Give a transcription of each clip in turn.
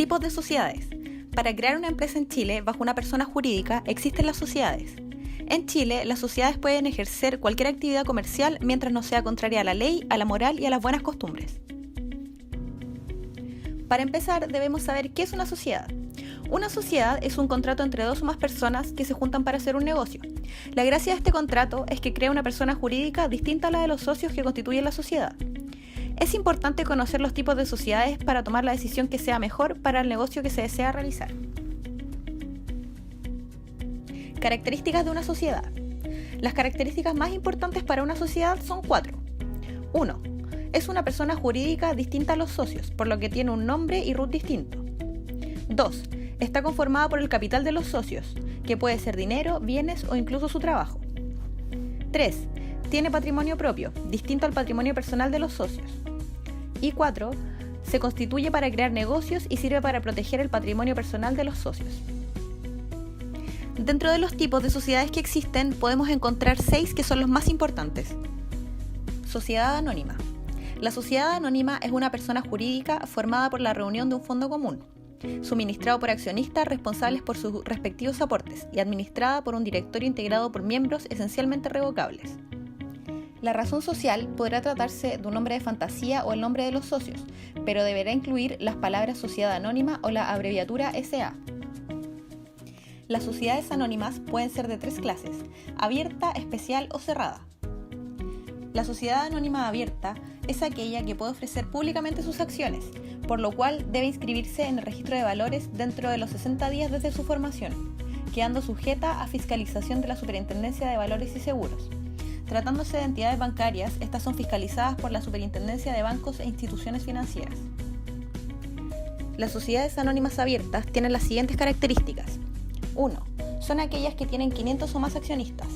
Tipos de sociedades. Para crear una empresa en Chile bajo una persona jurídica existen las sociedades. En Chile, las sociedades pueden ejercer cualquier actividad comercial mientras no sea contraria a la ley, a la moral y a las buenas costumbres. Para empezar, debemos saber qué es una sociedad. Una sociedad es un contrato entre dos o más personas que se juntan para hacer un negocio. La gracia de este contrato es que crea una persona jurídica distinta a la de los socios que constituyen la sociedad. Es importante conocer los tipos de sociedades para tomar la decisión que sea mejor para el negocio que se desea realizar. Características de una sociedad. Las características más importantes para una sociedad son 4. 1. Es una persona jurídica distinta a los socios, por lo que tiene un nombre y RUT distinto. 2. Está conformada por el capital de los socios, que puede ser dinero, bienes o incluso su trabajo. 3. Tiene patrimonio propio, distinto al patrimonio personal de los socios. Y 4. Se constituye para crear negocios y sirve para proteger el patrimonio personal de los socios. Dentro de los tipos de sociedades que existen, podemos encontrar 6 que son los más importantes. Sociedad anónima. La sociedad anónima es una persona jurídica formada por la reunión de un fondo común, suministrado por accionistas responsables por sus respectivos aportes y administrada por un directorio integrado por miembros esencialmente revocables. La razón social podrá tratarse de un nombre de fantasía o el nombre de los socios, pero deberá incluir las palabras sociedad anónima o la abreviatura SA. Las sociedades anónimas pueden ser de 3 clases: abierta, especial o cerrada. La sociedad anónima abierta es aquella que puede ofrecer públicamente sus acciones, por lo cual debe inscribirse en el registro de valores dentro de los 60 días desde su formación, quedando sujeta a fiscalización de la Superintendencia de Valores y Seguros. Tratándose de entidades bancarias, estas son fiscalizadas por la Superintendencia de Bancos e Instituciones Financieras. Las sociedades anónimas abiertas tienen las siguientes características. 1. Son aquellas que tienen 500 o más accionistas.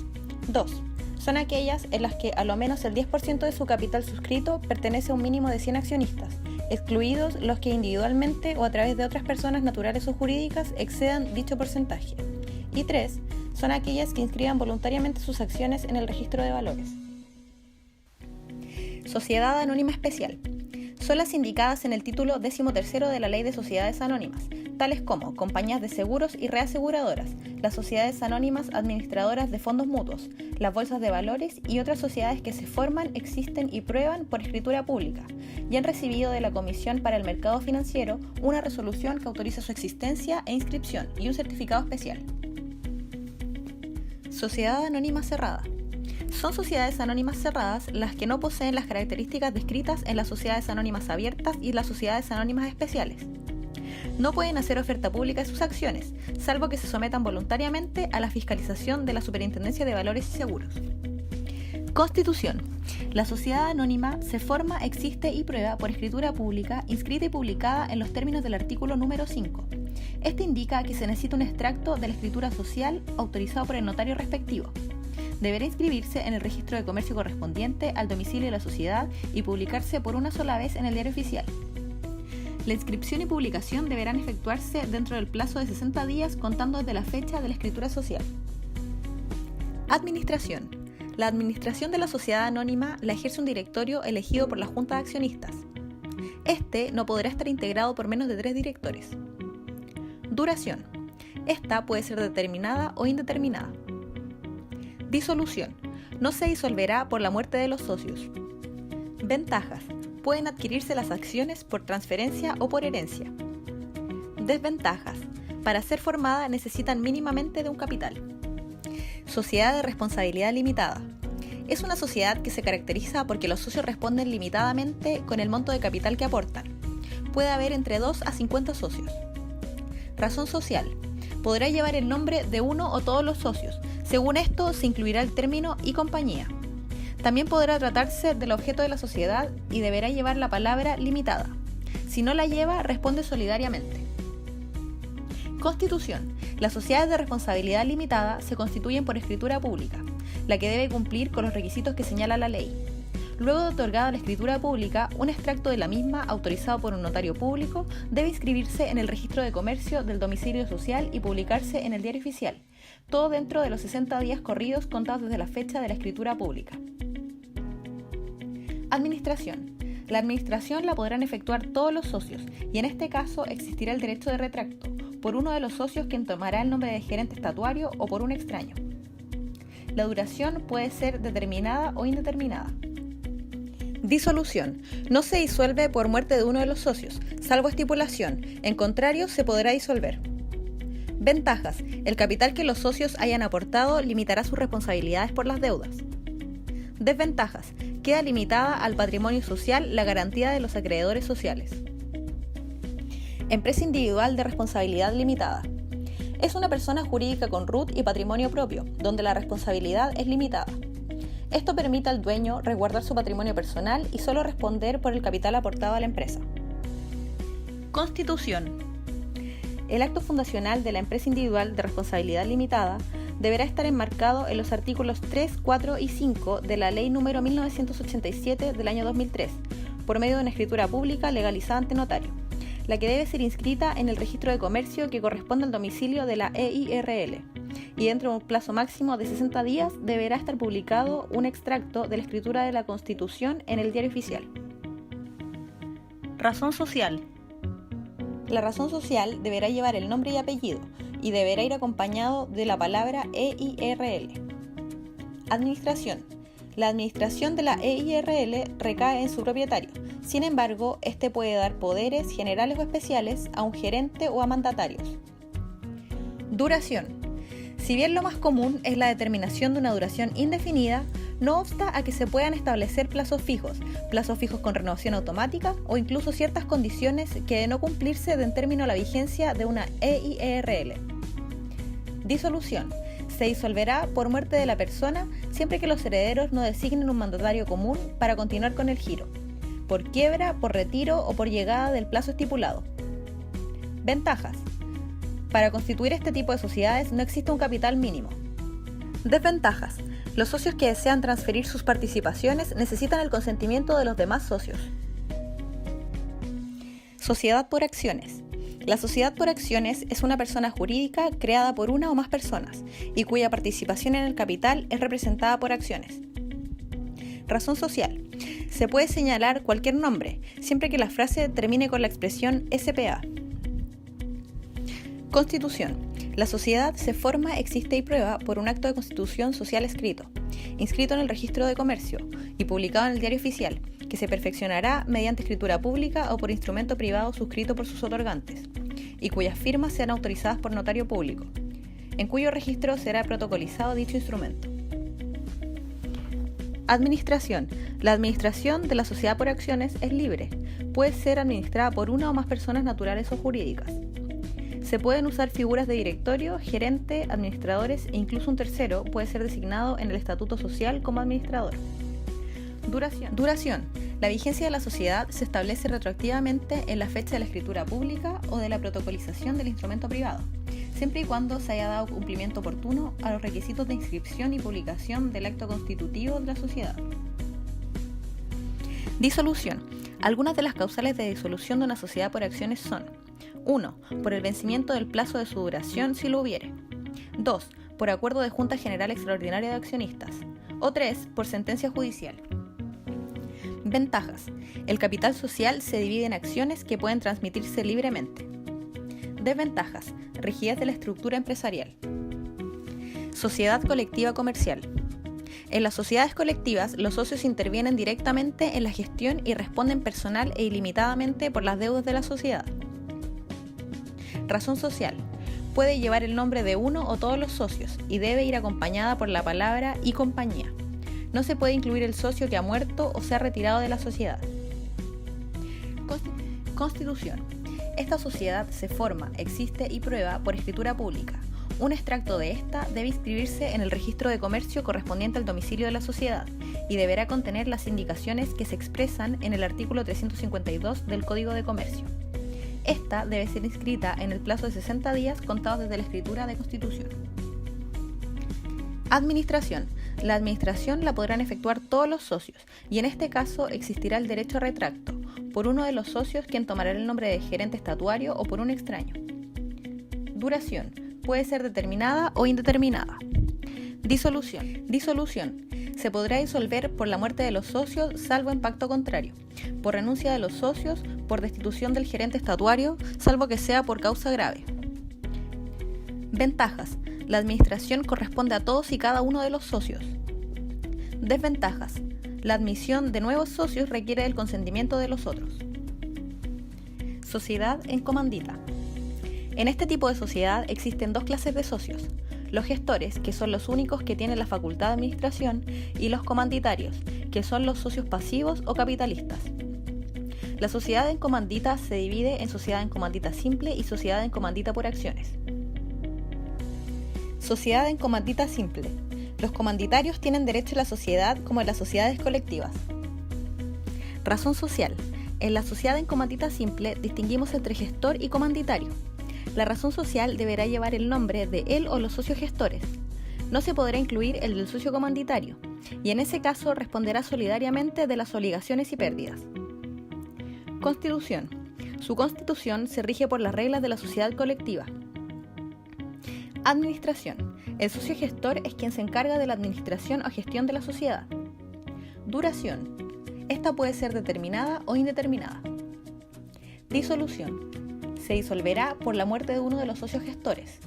2. Son aquellas en las que a lo menos el 10% de su capital suscrito pertenece a un mínimo de 100 accionistas, excluidos los que individualmente o a través de otras personas naturales o jurídicas excedan dicho porcentaje. Y 3. Son aquellas que inscriban voluntariamente sus acciones en el registro de valores. Sociedad anónima especial. Son las indicadas en el título 13º de la Ley de Sociedades Anónimas, tales como compañías de seguros y reaseguradoras, las sociedades anónimas administradoras de fondos mutuos, las bolsas de valores y otras sociedades que se forman, existen y prueban por escritura pública y han recibido de la Comisión para el Mercado Financiero una resolución que autoriza su existencia e inscripción y un certificado especial. Sociedad anónima cerrada. Son sociedades anónimas cerradas las que no poseen las características descritas en las sociedades anónimas abiertas y las sociedades anónimas especiales. No pueden hacer oferta pública de sus acciones, salvo que se sometan voluntariamente a la fiscalización de la Superintendencia de Valores y Seguros. Constitución. La sociedad anónima se forma, existe y prueba por escritura pública, inscrita y publicada en los términos del artículo número 5. Este indica que se necesita un extracto de la escritura social autorizado por el notario respectivo. Deberá inscribirse en el registro de comercio correspondiente al domicilio de la sociedad y publicarse por una sola vez en el diario oficial. La inscripción y publicación deberán efectuarse dentro del plazo de 60 días contando desde la fecha de la escritura social. Administración. La administración de la sociedad anónima la ejerce un directorio elegido por la Junta de Accionistas. Este no podrá estar integrado por menos de 3 directores. Duración. Esta puede ser determinada o indeterminada. Disolución. No se disolverá por la muerte de los socios. Ventajas. Pueden adquirirse las acciones por transferencia o por herencia. Desventajas. Para ser formada necesitan mínimamente de un capital. Sociedad de responsabilidad limitada. Es una sociedad que se caracteriza porque los socios responden limitadamente con el monto de capital que aportan. Puede haber entre 2 a 50 socios. Razón social. Podrá llevar el nombre de uno o todos los socios. Según esto, se incluirá el término y compañía. También podrá tratarse del objeto de la sociedad y deberá llevar la palabra limitada. Si no la lleva, responde solidariamente. Constitución. Las sociedades de responsabilidad limitada se constituyen por escritura pública, la que debe cumplir con los requisitos que señala la ley. Luego de otorgada la escritura pública, un extracto de la misma, autorizado por un notario público, debe inscribirse en el registro de comercio del domicilio social y publicarse en el diario oficial, todo dentro de los 60 días corridos contados desde la fecha de la escritura pública. Administración. La administración la podrán efectuar todos los socios y en este caso existirá el derecho de retracto por uno de los socios quien tomará el nombre de gerente estatuario o por un extraño. La duración puede ser determinada o indeterminada. Disolución. No se disuelve por muerte de uno de los socios, salvo estipulación. En contrario, se podrá disolver. Ventajas. El capital que los socios hayan aportado limitará sus responsabilidades por las deudas. Desventajas. Queda limitada al patrimonio social la garantía de los acreedores sociales. Empresa individual de responsabilidad limitada. Es una persona jurídica con RUT y patrimonio propio, donde la responsabilidad es limitada. Esto permite al dueño resguardar su patrimonio personal y solo responder por el capital aportado a la empresa. Constitución. El acto fundacional de la empresa individual de responsabilidad limitada deberá estar enmarcado en los artículos 3, 4 y 5 de la Ley número 1987 del año 2003, por medio de una escritura pública legalizada ante notario, la que debe ser inscrita en el registro de comercio que corresponde al domicilio de la EIRL, y dentro de un plazo máximo de 60 días deberá estar publicado un extracto de la escritura de la Constitución en el Diario Oficial. Razón social. La razón social deberá llevar el nombre y apellido y deberá ir acompañado de la palabra EIRL. Administración. La administración de la EIRL recae en su propietario. Sin embargo, este puede dar poderes generales o especiales a un gerente o a mandatarios. Duración. Si bien lo más común es la determinación de una duración indefinida, no obsta a que se puedan establecer plazos fijos con renovación automática o incluso ciertas condiciones que de no cumplirse den término a la vigencia de una EIRL. Disolución. Se disolverá por muerte de la persona siempre que los herederos no designen un mandatario común para continuar con el giro, por quiebra, por retiro o por llegada del plazo estipulado. Ventajas. Para constituir este tipo de sociedades no existe un capital mínimo. Desventajas. Los socios que desean transferir sus participaciones necesitan el consentimiento de los demás socios. Sociedad por acciones. La sociedad por acciones es una persona jurídica creada por una o más personas y cuya participación en el capital es representada por acciones. Razón social. Se puede señalar cualquier nombre, siempre que la frase termine con la expresión SPA. Constitución. La sociedad se forma, existe y prueba por un acto de constitución social escrito, inscrito en el registro de comercio y publicado en el Diario Oficial, que se perfeccionará mediante escritura pública o por instrumento privado suscrito por sus otorgantes, y cuyas firmas sean autorizadas por notario público, en cuyo registro será protocolizado dicho instrumento. Administración. La administración de la sociedad por acciones es libre. Puede ser administrada por una o más personas naturales o jurídicas. Se pueden usar figuras de directorio, gerente, administradores e incluso un tercero puede ser designado en el estatuto social como administrador. Duración. La vigencia de la sociedad se establece retroactivamente en la fecha de la escritura pública o de la protocolización del instrumento privado, siempre y cuando se haya dado cumplimiento oportuno a los requisitos de inscripción y publicación del acto constitutivo de la sociedad. Disolución. Algunas de las causales de disolución de una sociedad por acciones son: 1. Por el vencimiento del plazo de su duración si lo hubiere. 2. Por acuerdo de Junta General Extraordinaria de Accionistas. O 3. Por sentencia judicial. Ventajas. El capital social se divide en acciones que pueden transmitirse libremente. Desventajas. Rigidez de la estructura empresarial. Sociedad colectiva comercial. En las sociedades colectivas, los socios intervienen directamente en la gestión y responden personal e ilimitadamente por las deudas de la sociedad. Razón social. Puede llevar el nombre de uno o todos los socios y debe ir acompañada por la palabra y compañía. No se puede incluir el socio que ha muerto o se ha retirado de la sociedad. Constitución. Esta sociedad se forma, existe y prueba por escritura pública. Un extracto de esta debe inscribirse en el registro de comercio correspondiente al domicilio de la sociedad y deberá contener las indicaciones que se expresan en el artículo 352 del Código de Comercio. Esta debe ser inscrita en el plazo de 60 días contados desde la escritura de constitución. Administración. La administración la podrán efectuar todos los socios y en este caso existirá el derecho a retracto por uno de los socios quien tomará el nombre de gerente estatuario o por un extraño. Duración. Puede ser determinada o indeterminada. Disolución. Se podrá disolver por la muerte de los socios, salvo en pacto contrario, por renuncia de los socios, por destitución del gerente estatuario, salvo que sea por causa grave. Ventajas. La administración corresponde a todos y cada uno de los socios. Desventajas. La admisión de nuevos socios requiere del consentimiento de los otros. Sociedad en comandita. En este tipo de sociedad existen dos clases de socios: los gestores, que son los únicos que tienen la facultad de administración, y los comanditarios, que son los socios pasivos o capitalistas. La sociedad en comandita se divide en sociedad en comandita simple y sociedad en comandita por acciones. Sociedad en comandita simple. Los comanditarios tienen derecho a la sociedad como en las sociedades colectivas. Razón social. En la sociedad en comandita simple distinguimos entre gestor y comanditario. La razón social deberá llevar el nombre de él o los socios gestores. No se podrá incluir el del socio comanditario, y en ese caso responderá solidariamente de las obligaciones y pérdidas. Constitución. Su constitución se rige por las reglas de la sociedad colectiva. Administración. El socio gestor es quien se encarga de la administración o gestión de la sociedad. Duración. Esta puede ser determinada o indeterminada. Disolución. Se disolverá por la muerte de uno de los socios gestores.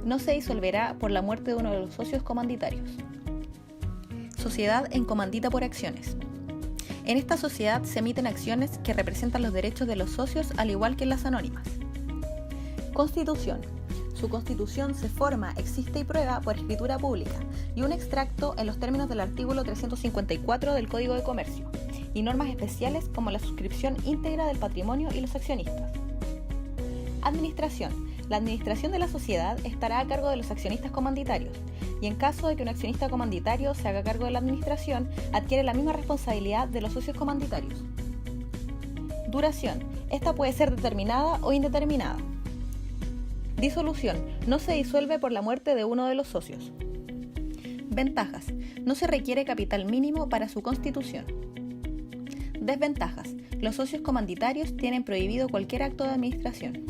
No se disolverá por la muerte de uno de los socios comanditarios. Sociedad en comandita por acciones. En esta sociedad se emiten acciones que representan los derechos de los socios al igual que en las anónimas. Constitución. Su constitución se forma, existe y prueba por escritura pública y un extracto en los términos del artículo 354 del Código de Comercio y normas especiales como la suscripción íntegra del patrimonio y los accionistas. Administración. La administración de la sociedad estará a cargo de los accionistas comanditarios y en caso de que un accionista comanditario se haga cargo de la administración, adquiere la misma responsabilidad de los socios comanditarios. Duración. Esta puede ser determinada o indeterminada. Disolución. No se disuelve por la muerte de uno de los socios. Ventajas. No se requiere capital mínimo para su constitución. Desventajas. Los socios comanditarios tienen prohibido cualquier acto de administración.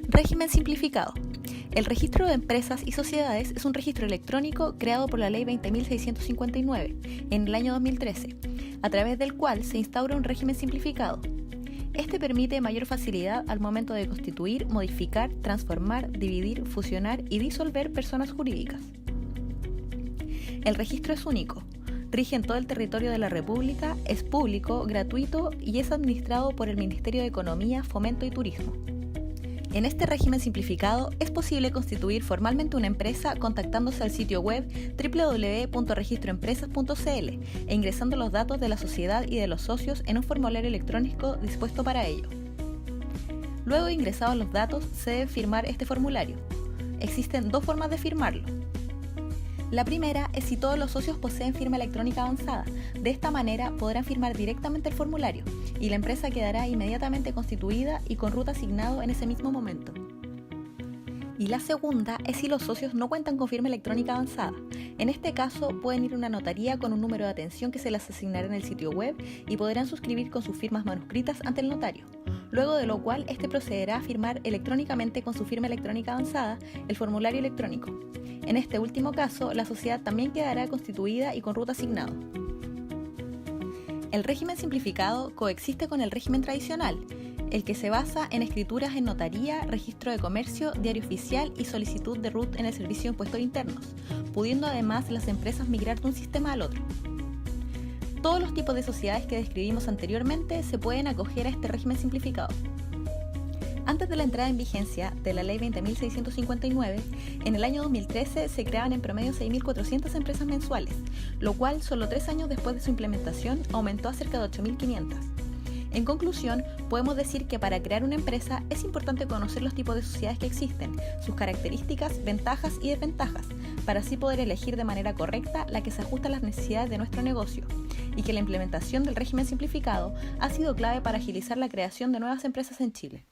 Régimen simplificado. El registro de empresas y sociedades es un registro electrónico creado por la Ley 20.659 en el año 2013, a través del cual se instaura un régimen simplificado. Este permite mayor facilidad al momento de constituir, modificar, transformar, dividir, fusionar y disolver personas jurídicas. El registro es único, rige en todo el territorio de la República, es público, gratuito y es administrado por el Ministerio de Economía, Fomento y Turismo. En este régimen simplificado es posible constituir formalmente una empresa contactándose al sitio web www.registroempresas.cl e ingresando los datos de la sociedad y de los socios en un formulario electrónico dispuesto para ello. Luego de ingresados los datos, se debe firmar este formulario. Existen dos formas de firmarlo. La primera es si todos los socios poseen firma electrónica avanzada. De esta manera podrán firmar directamente el formulario y la empresa quedará inmediatamente constituida y con ruta asignado en ese mismo momento. Y la segunda es si los socios no cuentan con firma electrónica avanzada. En este caso pueden ir a una notaría con un número de atención que se les asignará en el sitio web y podrán suscribir con sus firmas manuscritas ante el notario, luego de lo cual este procederá a firmar electrónicamente con su firma electrónica avanzada el formulario electrónico. En este último caso, la sociedad también quedará constituida y con ruta asignado. El régimen simplificado coexiste con el régimen tradicional, el que se basa en escrituras en notaría, registro de comercio, diario oficial y solicitud de RUT en el Servicio de Impuestos Internos, pudiendo además las empresas migrar de un sistema al otro. Todos los tipos de sociedades que describimos anteriormente se pueden acoger a este régimen simplificado. Antes de la entrada en vigencia de la Ley 20.659, en el año 2013 se creaban en promedio 6.400 empresas mensuales, lo cual solo 3 años después de su implementación aumentó a cerca de 8.500. En conclusión, podemos decir que para crear una empresa es importante conocer los tipos de sociedades que existen, sus características, ventajas y desventajas, para así poder elegir de manera correcta la que se ajusta a las necesidades de nuestro negocio, y que la implementación del régimen simplificado ha sido clave para agilizar la creación de nuevas empresas en Chile.